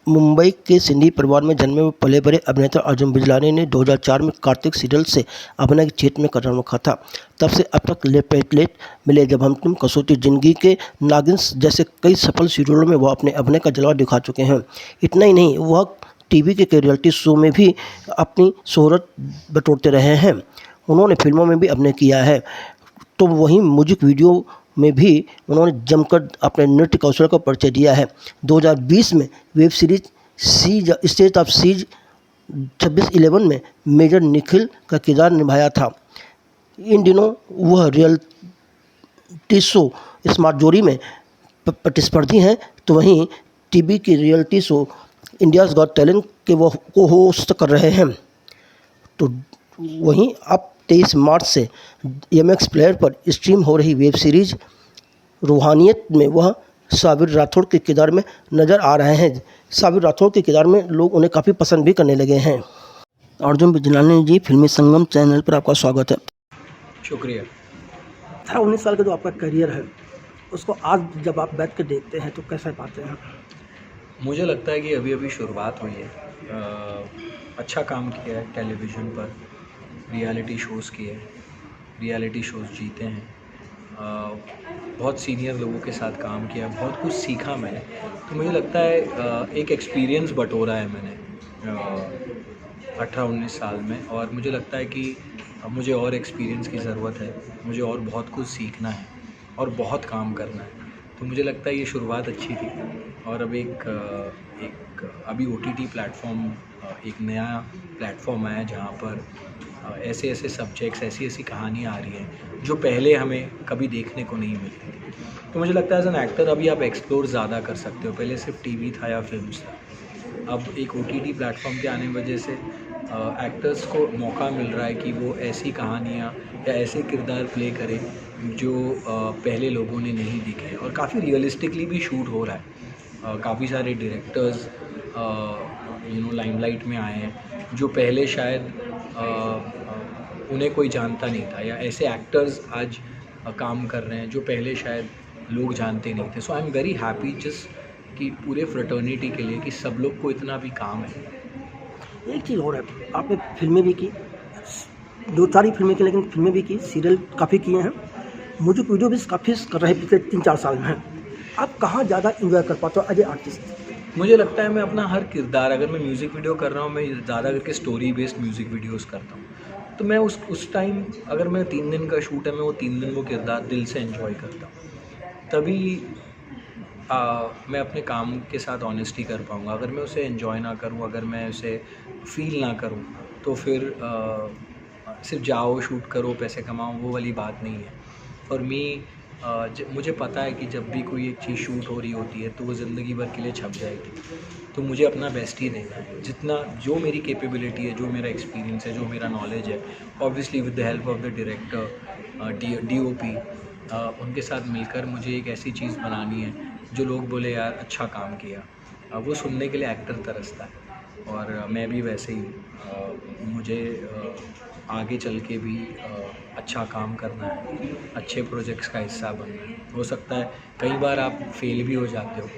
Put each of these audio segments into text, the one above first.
मुंबई के सिंधी परिवार में जन्मे व पले बड़े अभिनेता अर्जुन बिजलानी ने 2004 में कार्तिक सीरियल से अभिनय के क्षेत्र में कदम रखा था। तब से अब तक लेट मिले जब हम तुम, कसौटी जिंदगी के, नागिन जैसे कई सफल सीरियलों में वह अपने अभिनय का जलवा दिखा चुके हैं। इतना ही नहीं, वह टीवी के रियलिटी शो में भी अपनी शोहरत बटोरते रहे हैं। उन्होंने फिल्मों में भी अभिनय किया है, तो वहीं म्यूजिक वीडियो में भी उन्होंने जमकर अपने नृत्य कौशल का परिचय दिया है। 2020 में web series stage of siege 2611 में मेजर निखिल का किरदार निभाया था। इन दिनों वह रियलिटी शो स्मार्ट जोड़ी में प्रतिस्पर्धी हैं, तो वहीं टीवी की reality show India's got talent के वो को होस्ट कर रहे हैं। तो वहीं अब 23 मार्च से MX प्लेयर पर स्ट्रीम हो रही वेब सीरीज रूहानियत में वह साबिर राठौड़ के किरदार में नज़र आ रहे हैं। साबिर राठौड़ के किरदार में लोग उन्हें काफ़ी पसंद भी करने लगे हैं। अर्जुन बिजलानी जी, फिल्मी संगम चैनल पर आपका स्वागत है। शुक्रिया। 18-19 साल का जो आपका करियर है, उसको आज जब आप बैठ कर देखते हैं तो कैसे पाते हैं? मुझे लगता है कि अभी अभी शुरुआत हुई है। अच्छा काम किया है टेलीविज़न पर, रियलिटी शोज़ किए, रियलिटी शोज़ जीते हैं, बहुत सीनियर लोगों के साथ काम किया, बहुत कुछ सीखा मैंने। तो मुझे लगता है एक एक्सपीरियंस बटोरा है मैंने 18-19 साल में, और मुझे लगता है कि मुझे और एक्सपीरियंस की ज़रूरत है, मुझे और बहुत कुछ सीखना है और बहुत काम करना है। तो मुझे लगता है ये शुरुआत अच्छी थी, और अब एक अभी OTT प्लेटफॉर्म, एक नया प्लेटफॉर्म आया जहाँ पर ऐसे ऐसे सब्जेक्ट्स, ऐसी ऐसी कहानियाँ आ रही हैं जो पहले हमें कभी देखने को नहीं मिलती थी। तो मुझे लगता है एज एन एक्टर अभी आप एक्सप्लोर ज़्यादा कर सकते हो। पहले सिर्फ टीवी था या फिल्म्स था, अब एक OTT प्लेटफॉर्म के आने की वजह से एक्टर्स को मौका मिल रहा है कि वो ऐसी कहानियाँ या ऐसे किरदार प्ले करें जो पहले लोगों ने नहीं दिखे, और काफ़ी रियलिस्टिकली भी शूट हो रहा है। काफ़ी सारे डायरेक्टर्स लाइमलाइट में आए हैं जो पहले शायद उन्हें कोई जानता नहीं था, या ऐसे एक्टर्स आज काम कर रहे हैं जो पहले शायद लोग जानते नहीं थे। So I am very happy just कि पूरे फ्रेटर्निटी के लिए कि सब लोग को इतना भी काम है। एक चीज़ और है, आपने फिल्में भी की, 2-4 ही फिल्में की, लेकिन फिल्में भी की, सीरियल काफ़ी किए हैं, म्यूजिक वीडियो भी काफ़ी कर रहे हैं पिछले 3-4 साल में। आप कहाँ ज़्यादा इंजॉय कर पाते हो एज ए आर्टिस्ट? मुझे लगता है मैं अपना हर किरदार, अगर मैं म्यूज़िक वीडियो कर रहा हूँ, मैं ज़्यादा करके स्टोरी बेस्ड म्यूज़िक वीडियोस करता हूँ। तो मैं उस टाइम, अगर मैं 3 दिन का शूट है, मैं वो 3 दिन वो किरदार दिल से एंजॉय करता हूँ, तभी मैं अपने काम के साथ ऑनेस्टी कर पाऊँगा। अगर मैं उसे एंजॉय ना करूँ, अगर मैं उसे फील ना करूँ, तो फिर सिर्फ जाओ, शूट करो, पैसे कमाओ, वो वाली बात नहीं है। फॉर मी मुझे पता है कि जब भी कोई एक चीज़ शूट हो रही होती है तो वो ज़िंदगी भर के लिए छप जाएगी। तो मुझे अपना बेस्ट ही देना है, जितना जो मेरी कैपेबिलिटी है, जो मेरा एक्सपीरियंस है, जो मेरा नॉलेज है, obviously with the help of the director, DOP, उनके साथ मिलकर मुझे एक ऐसी चीज़ बनानी है जो लोग बोले यार अच्छा काम किया। वो सुनने के लिए एक्टर तरसता है, और मैं भी वैसे ही मुझे आगे चल के भी अच्छा काम करना है, अच्छे प्रोजेक्ट्स का हिस्सा बनना है। हो सकता है कई बार आप फेल भी हो जाते हो,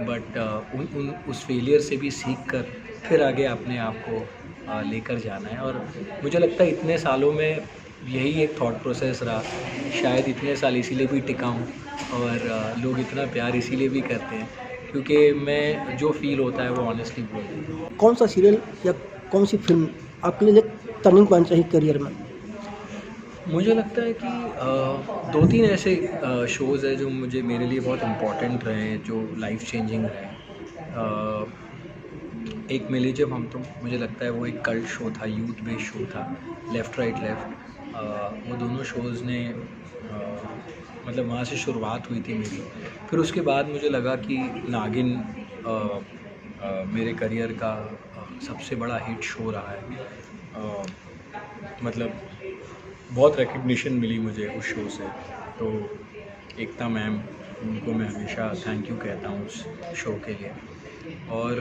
बट उस फेलियर से भी सीख कर फिर आगे अपने आप को लेकर जाना है। और मुझे लगता है इतने सालों में यही एक थॉट प्रोसेस रहा, शायद इतने साल इसीलिए भी टिका हूँ, और लोग इतना प्यार इसीलिए भी करते हैं क्योंकि मैं जो फील होता है वो ऑनेस्टली बोल देता हूँ। कौन सा सीरियल या कौन सी फिल्म आपके लिए एक टर्निंग पॉइंट रही करियर में? मुझे लगता है कि 2-3 ऐसे शोज़ हैं जो मेरे लिए बहुत इम्पोर्टेंट रहे हैं, जो लाइफ चेंजिंग रहे। एक मिले जब हम तुम, मुझे लगता है वो एक कल्ट शो था, यूथ बेस्ड शो था। लेफ़्ट राइट लेफ़्ट, वो दोनों शोज़ ने मतलब वहाँ से शुरुआत हुई थी मेरी। फिर उसके बाद मुझे लगा कि नागिन मेरे करियर का सबसे बड़ा हिट शो रहा है। मतलब बहुत रिकग्निशन मिली मुझे उस शो से, तो एकता मैम, उनको मैं हमेशा थैंक यू कहता हूँ उस शो के लिए। और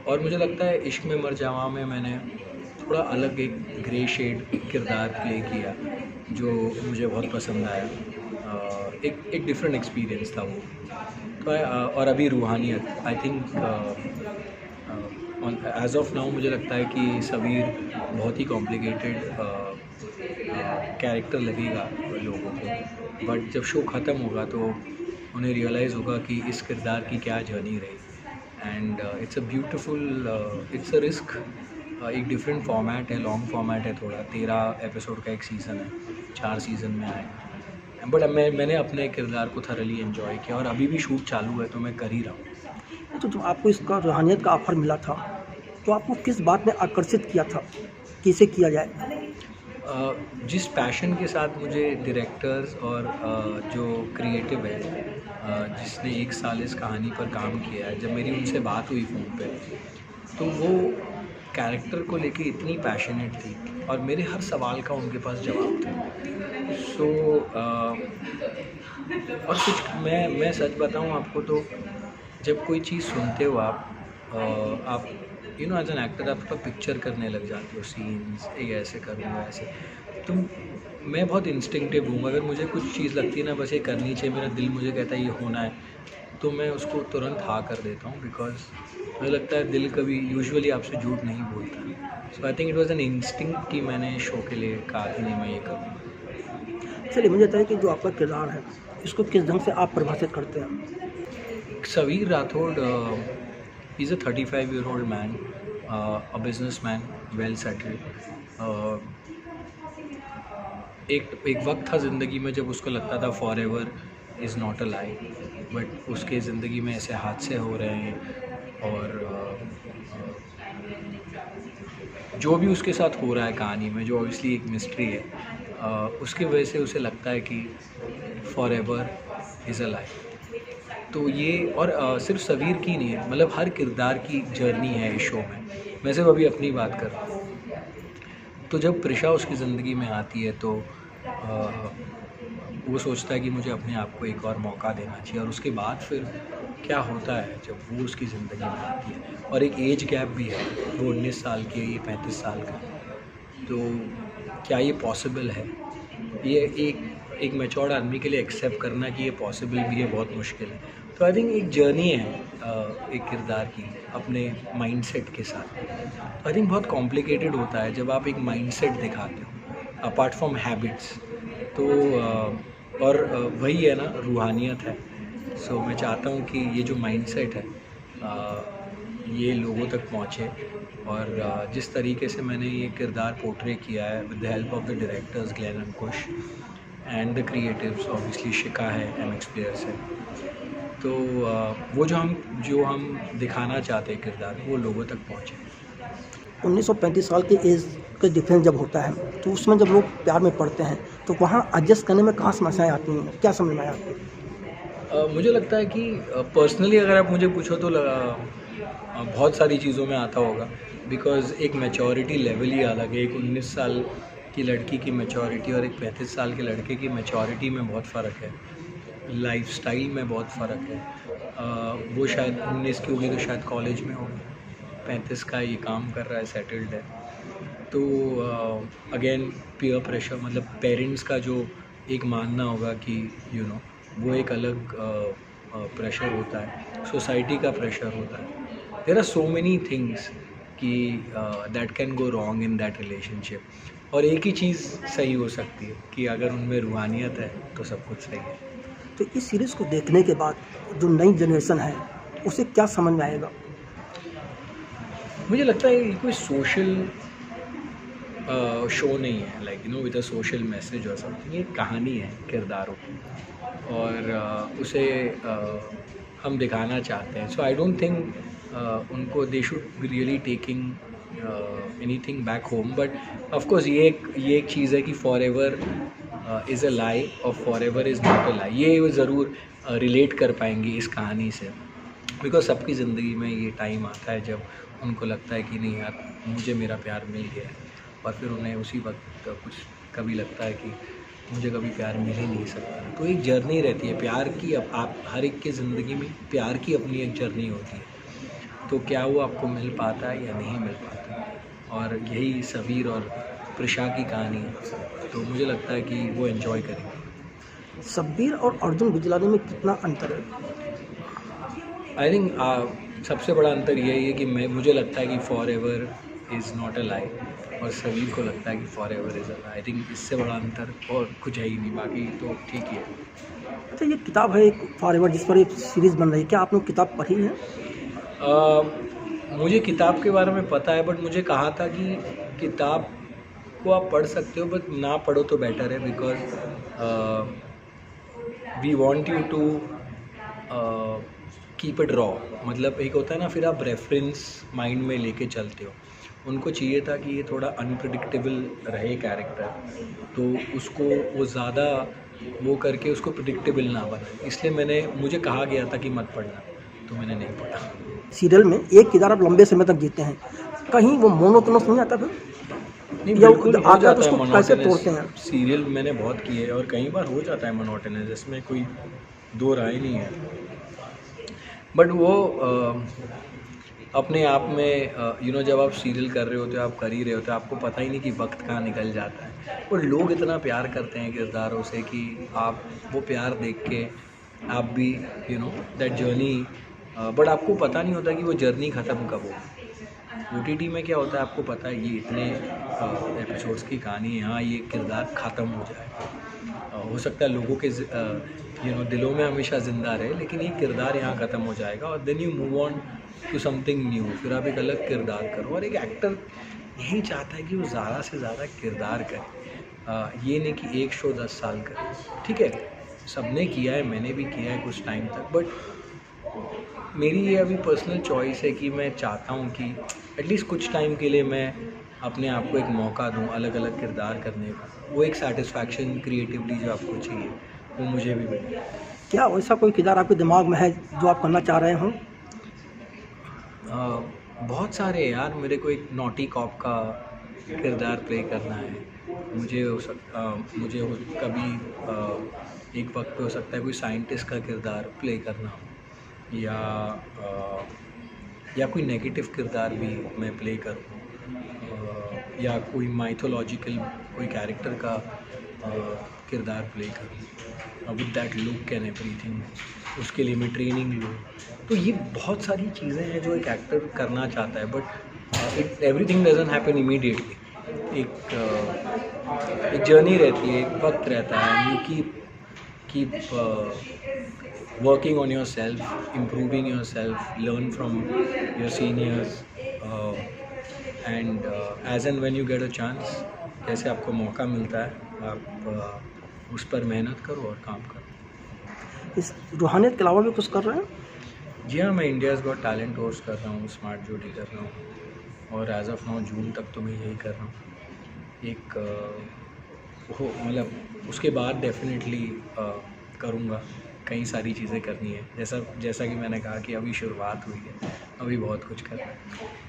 और मुझे लगता है इश्क में मर जावा में मैंने थोड़ा अलग एक ग्रे शेड किरदार प्ले किया जो मुझे बहुत पसंद आया। एक डिफरेंट एक्सपीरियंस था वो। तो और अभी रूहानियत I think as of now मुझे लगता है कि सबीर बहुत ही कॉम्प्लिकेटेड कैरेक्टर लगेगा लोगों को, बट जब शो ख़त्म होगा तो उन्हें रियलाइज़ होगा कि इस किरदार की क्या जर्नी रही। And it's a beautiful, it's a risk. एक डिफरेंट फॉर्मेट है, लॉन्ग फॉर्मेट है थोड़ा, 13 एपिसोड का एक सीज़न है, 4 सीज़न में आएगा। बट मैंने अपने किरदार को थरली एंजॉय किया और अभी भी शूट चालू है तो मैं कर ही रहा हूँ। तो जब आपको इसका रूहानियत का ऑफर मिला था तो आपको किस बात ने आकर्षित किया था कि इसे किया जाए? जिस पैशन के साथ मुझे डायरेक्टर्स और जो क्रिएटिव है जिसने 1 साल इस कहानी पर काम किया है, जब मेरी उनसे बात हुई फ़ोन पे तो वो कैरेक्टर को लेके इतनी पैशनेट थी और मेरे हर सवाल का उनके पास जवाब था। सो और कुछ मैं सच बताऊं आपको तो जब कोई चीज़ सुनते हो आप you know as an actor आप थोड़ा पिक्चर करने लग जाते हो सीन्स, ये ऐसे करूँगा ऐसे। तो मैं बहुत इंस्टिंक्टिव हूँ, अगर मुझे कुछ चीज़ लगती है ना बस ये करनी चाहिए, मेरा दिल मुझे कहता है ये होना है, तो मैं उसको तुरंत हाँ कर देता हूँ। बिकॉज मुझे लगता है दिल कभी यूजुअली आपसे झूठ नहीं बोलता। So I think it was an instinct कि मैंने शो के लिए कहा कि नहीं मैं ये करूँगा। चलिए मुझे बताइए कि जो आपका किरदार है इसको किस ढंग से आप परिभाषित करते हैं? Sabir Rathore is a 35-year-old man, a businessman, well settled. एक वक्त था ज़िंदगी में जब उसको लगता था for ever is not a lie, but उसके ज़िंदगी में ऐसे हादसे हो रहे हैं और जो भी उसके साथ हो रहा है कहानी में, जो ऑब्वियसली एक मिस्ट्री है, उसकी वजह से उसे लगता है कि फॉर एवर इज़ अ लाई। तो ये और सिर्फ सबीर की नहीं है, मतलब हर किरदार की जर्नी है इस शो में। मैं सिर्फ अभी अपनी बात कर रहा हूँ। तो जब प्रिशा उसकी ज़िंदगी में आती है तो वो सोचता है कि मुझे अपने आप को एक और मौका देना चाहिए, और उसके बाद फिर क्या होता है जब वो उसकी ज़िंदगी में आती है। और एक एज गैप भी है, वो 19 साल की है, ये 35 साल का है। तो क्या ये पॉसिबल है? ये एक मैच्योर्ड आदमी के लिए एक्सेप्ट करना कि ये पॉसिबल भी है बहुत मुश्किल है। तो आई थिंक एक जर्नी है एक किरदार की अपने माइंडसेट के साथ। आई थिंक बहुत कॉम्प्लिकेटेड होता है जब आप एक माइंडसेट दिखाते हो अपार्ट फ्रॉम हैबिट्स। तो वही है ना, रूहानियत है। सो मैं चाहता हूँ कि ये जो माइंडसेट है ये लोगों तक पहुँचे, और जिस तरीके से मैंने ये किरदार पोर्ट्रे किया है with the help of the directors Glenn Ankush and the creatives, obviously शिका है, MX प्लेयर्स है, तो वो जो हम दिखाना चाहते हैं किरदार वो लोगों तक पहुँचे। 1935 साल की एज का डिफरेंस जब होता है तो उसमें जब लोग प्यार में पड़ते हैं तो वहाँ एडजस्ट करने में कहाँ समस्याएं आती हैं, क्या समझ में आया आपको? मुझे लगता है कि पर्सनली अगर आप मुझे पूछो तो बहुत सारी चीज़ों में आता होगा, बिकॉज़ एक मैच्योरिटी लेवल ही अलग है। एक 19 साल की लड़की की मैच्योरिटी और एक 35 साल के लड़के की मैच्योरिटी में बहुत फ़र्क है, लाइफस्टाइल में बहुत फ़र्क है। वो शायद 19 की होगी तो शायद कॉलेज में होगी, 35 का ये काम कर रहा है, सेटल्ड है। तो अगेन पीयर प्रेशर, मतलब पेरेंट्स का जो एक मानना होगा कि यू नो वो एक अलग प्रेशर होता है, सोसाइटी का प्रेशर होता है। There are so many things कि that can go wrong in that relationship, और एक ही चीज़ सही हो सकती है कि अगर उनमें रूहानियत है तो सब कुछ सही है। तो इस सीरीज़ को देखने के बाद जो नई जनरेशन है उसे क्या समझ में आएगा? मुझे लगता है ये कोई सोशल शो नहीं है, like you know with a social message और समथिंग। ये कहानी है किरदारों की, और उसे हम दिखाना चाहते हैं। सो आई डोंट थिंक उनको they should be really taking anything back home, but of course ये एक चीज़ है कि forever is a lie और forever is not a lie, ये ज़रूर रिलेट कर पाएंगे इस कहानी से। बिकॉज सबकी ज़िंदगी में ये टाइम आता है जब उनको लगता है कि नहीं यार मुझे मेरा प्यार मिल गया है, और फिर उन्हें उसी वक्त कुछ कभी लगता है कि मुझे कभी प्यार मिल ही नहीं सकता। तो एक जर्नी रहती है प्यार की। अब आप हर एक की ज़िंदगी में प्यार की अपनी एक जर्नी होती है, तो क्या वो आपको मिल पाता है या नहीं मिल पाता। और यही सबीर और प्रिशा की कहानी है, तो मुझे लगता है कि वो एंजॉय करेंगे। शब्बीर और अर्जुन बिजलानी में कितना अंतर है? आई थिंक सबसे बड़ा अंतर यही है कि मुझे लगता है कि forever is not a lie, और सबीर को लगता है कि forever is a lie. I think इससे बड़ा अंतर और कुछ है ही नहीं, बाकी तो ठीक ही है। अच्छा, ये किताब है एक फॉर एवर जिस पर एक सीरीज़ बन रही है, क्या आपने किताब पढ़ी है? मुझे किताब के बारे में पता है, बट मुझे कहा था कि किताब को आप पढ़ सकते हो बट ना पढ़ो तो बेटर है, because we want you to keep it raw. मतलब एक होता है ना, फिर आप रेफरेंस माइंड में लेके चलते हो। उनको चाहिए था कि ये थोड़ा अनप्रिडिक्टेबल रहे कैरेक्टर, तो उसको वो ज़्यादा वो करके उसको प्रिडिक्टेबल ना बने, इसलिए मुझे कहा गया था कि मत पढ़ना, तो मैंने नहीं पढ़ा। सीरियल में एक किरदार आप लंबे समय तक जीते हैं, कहीं वो मोनोटोनस नहीं आता फिर? नहीं, या बिल्कुल हो आता है जाता तो है उसको कैसे तोड़ते मोनोटोनस। हैं? सीरियल मैंने बहुत किए और कई बार हो जाता है मोनोटोनस, इसमें कोई दो राय नहीं है। बट वो अपने आप में जब आप सीरियल कर रहे होते हो, आप कर ही रहे होते हो, आपको पता ही नहीं कि वक्त कहाँ निकल जाता है। और लोग इतना प्यार करते हैं किरदारों से कि आप वो प्यार देख के आप भी दैट जर्नी, बट आपको पता नहीं होता कि वो जर्नी ख़त्म कब हो। OTT में क्या होता है, आपको पता है ये इतने एपिसोड्स की कहानी है, यहाँ ये किरदार ख़त्म हो जाए। हो सकता है लोगों के दिलों में हमेशा ज़िंदा रहे, लेकिन ये किरदार यहाँ ख़त्म हो जाएगा और then you move on to something new. फिर आप एक अलग किरदार करो, और एक एक्टर यही चाहता है कि वो ज़्यादा से ज़्यादा किरदार करे, ये नहीं कि एक शो 10 साल करे। ठीक है, सबने किया है, मैंने भी किया है कुछ टाइम तक, बट मेरी ये अभी पर्सनल चॉइस है कि मैं चाहता हूँ कि एटलीस्ट कुछ टाइम के लिए मैं अपने आप को एक मौका दूँ अलग अलग किरदार करने का। वो एक सेटिस्फैक्शन क्रिएटिवली जो आपको चाहिए, वो मुझे भी मिले। क्या वैसा कोई किरदार आपके दिमाग में है जो आप करना चाह रहे हो? बहुत सारे यार, मेरे को एक नॉटी कॉप का किरदार प्ले करना है। मुझे कभी एक वक्त पे हो सकता है कोई साइंटिस्ट का किरदार प्ले करना हो, या कोई नेगेटिव किरदार भी मैं प्ले करूँ, या कोई माइथोलॉजिकल कोई कैरेक्टर का किरदार प्ले करूँ with that look and everything. उसके लिए मैं ट्रेनिंग लूँ। तो ये बहुत सारी चीज़ें हैं जो एक एक्टर करना चाहता है, but everything doesn't happen immediately. एक जर्नी रहती है, एक वक्त रहता है। You keep working on yourself, improving yourself, learn from your seniors, and as and when you get a chance, जैसे आपको मौका मिलता है, आप उस पर मेहनत करो और काम करो। इस रूहानियत के अलावा भी कुछ कर रहे हैं? जी हाँ, मैं इंडियाज़ गॉट टैलेंट होस्ट कर रहा हूँ, स्मार्ट ज्योति कर रहा हूँ, और एज ऑफ नाउ जून तक तो मैं यही कर रहा हूँ। एक मतलब उसके बाद डेफिनेटली करूँगा, कई सारी चीज़ें करनी है। जैसा कि मैंने कहा कि अभी शुरुआत हुई है, अभी बहुत कुछ करना है।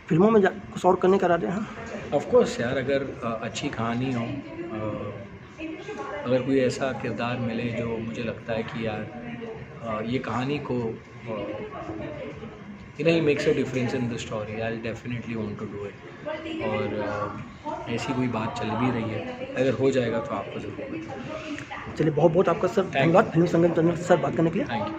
फिल्मों में कुछ और करने का इरादे हैं? ऑफ कोर्स यार, अगर अच्छी कहानी हो, अगर कोई ऐसा किरदार मिले जो मुझे लगता है कि यार ये कहानी को ही makes a difference in the story, I definitely want to do it. और ऐसी कोई बात चल भी रही है, अगर हो जाएगा तो आपको ज़रूर बताऊँ। चलिए, बहुत बहुत आपका सर धन्यवाद फिल्म संगम चैनल से सर बात करने के लिए। Thank you.